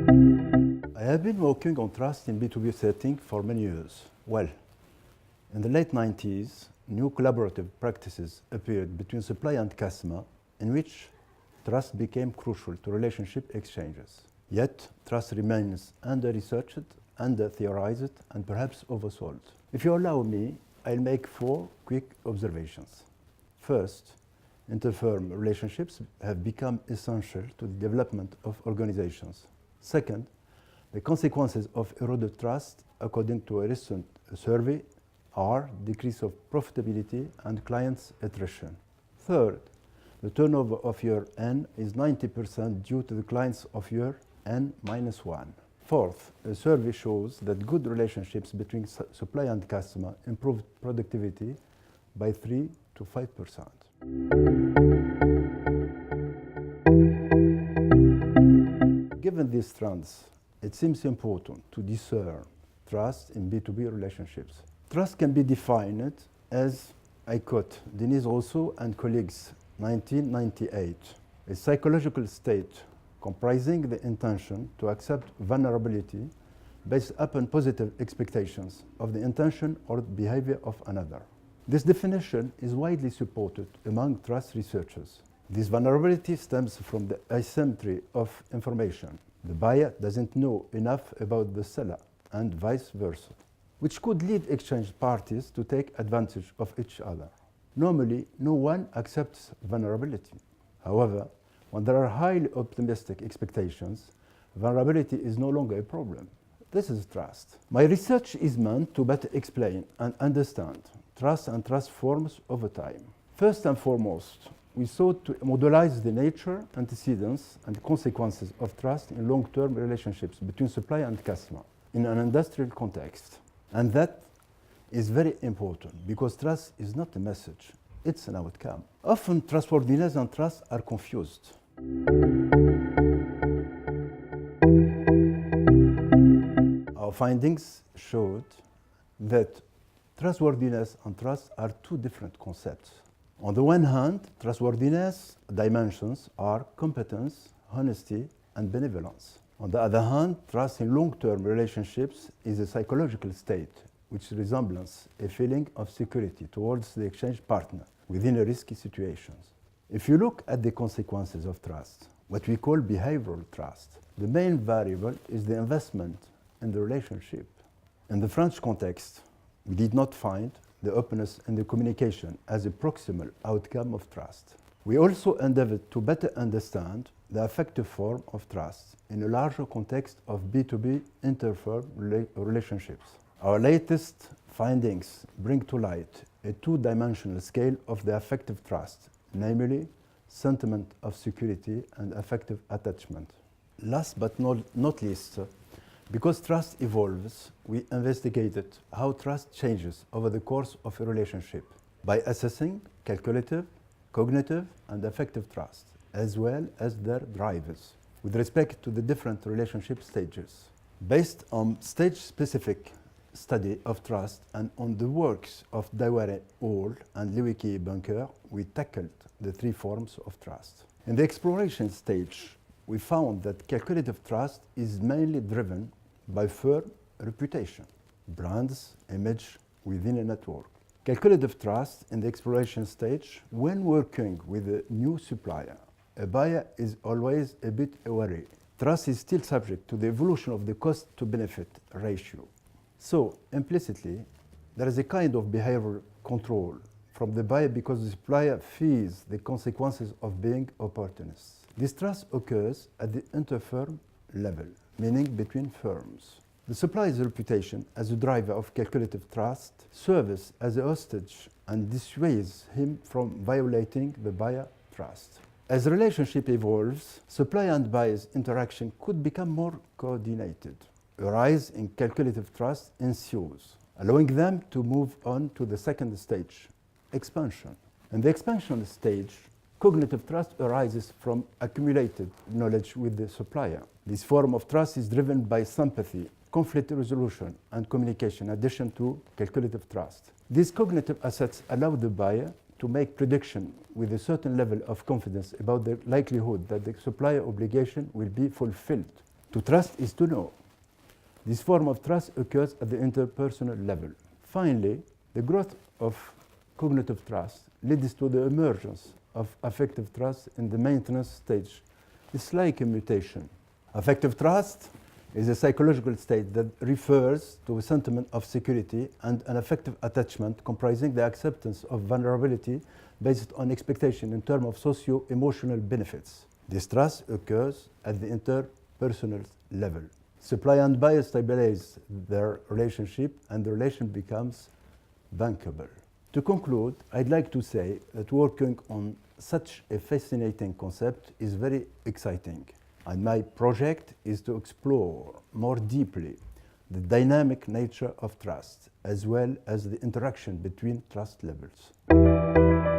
I have been working on trust in B2B setting for many years. Well, in the late 90s, new collaborative practices appeared between supply and customer in which trust became crucial to relationship exchanges. Yet, trust remains under-researched, under-theorized, and perhaps oversold. If you allow me, I'll make 4 quick observations. First, interfirm relationships have become essential to the development of organizations. Second, the consequences of eroded trust, according to a recent survey, are decrease of profitability and clients' attrition. Third, the turnover of year N is 90% due to the clients of year N-1. Fourth, a survey shows that good relationships between supply and customer improve productivity by 3 to 5%. Given these trends, it seems important to discern trust in B2B relationships. Trust can be defined as, I quote, Denise Rousseau and colleagues, 1998, a psychological state comprising the intention to accept vulnerability based upon positive expectations of the intention or behavior of another. This definition is widely supported among trust researchers. This vulnerability stems from the asymmetry of information. The buyer doesn't know enough about the seller, and vice versa, which could lead exchange parties to take advantage of each other. Normally, no one accepts vulnerability. However, when there are highly optimistic expectations, vulnerability is no longer a problem. This is trust. My research is meant to better explain and understand trust and trust forms over time. First and foremost, we sought to modelize the nature, antecedents, and consequences of trust in long-term relationships between supply and customer in an industrial context. And that is very important because trust is not a message, it's an outcome. Often trustworthiness and trust are confused. Our findings showed that trustworthiness and trust are 2 different concepts. On the one hand, trustworthiness dimensions are competence, honesty, and benevolence. On the other hand, trust in long-term relationships is a psychological state which resembles a feeling of security towards the exchange partner within a risky situation. If you look at the consequences of trust, what we call behavioral trust, the main variable is the investment in the relationship. In the French context, we did not find the openness in the communication as a proximal outcome of trust. We also endeavored to better understand the affective form of trust in a larger context of B2B interfirm relationships. Our latest findings bring to light a 2-dimensional scale of the affective trust, namely sentiment of security and affective attachment. Last but not least, because trust evolves, we investigated how trust changes over the course of a relationship by assessing calculative, cognitive, and affective trust, as well as their drivers, with respect to the different relationship stages. Based on stage-specific study of trust and on the works of Daware Hall and Lewicki-Bunker, we tackled the 3 forms of trust. In the exploration stage, we found that calculative trust is mainly driven by firm reputation, brands, image within a network. Calculative trust in the exploration stage, when working with a new supplier, a buyer is always a bit wary. Trust is still subject to the evolution of the cost-to-benefit ratio. So, implicitly, there is a kind of behavioral control from the buyer because the supplier fears the consequences of being opportunists. This trust occurs at the interfirm level, meaning between firms. The supplier's reputation as a driver of calculative trust serves as a hostage and dissuades him from violating the buyer trust. As the relationship evolves, supplier and buyer's interaction could become more coordinated. A rise in calculative trust ensues, allowing them to move on to the second stage, expansion. In the expansion stage, cognitive trust arises from accumulated knowledge with the supplier. This form of trust is driven by sympathy, conflict resolution, and communication, in addition to calculative trust. These cognitive assets allow the buyer to make prediction with a certain level of confidence about the likelihood that the supplier obligation will be fulfilled. To trust is to know. This form of trust occurs at the interpersonal level. Finally, the growth of cognitive trust leads to the emergence of affective trust in the maintenance stage. It's like a mutation. Affective trust is a psychological state that refers to a sentiment of security and an affective attachment comprising the acceptance of vulnerability based on expectation in terms of socio-emotional benefits. This trust occurs at the interpersonal level. Supply and bias stabilize their relationship and the relation becomes bankable. To conclude, I'd like to say that working on such a fascinating concept is very exciting. And my project is to explore more deeply the dynamic nature of trust, as well as the interaction between trust levels.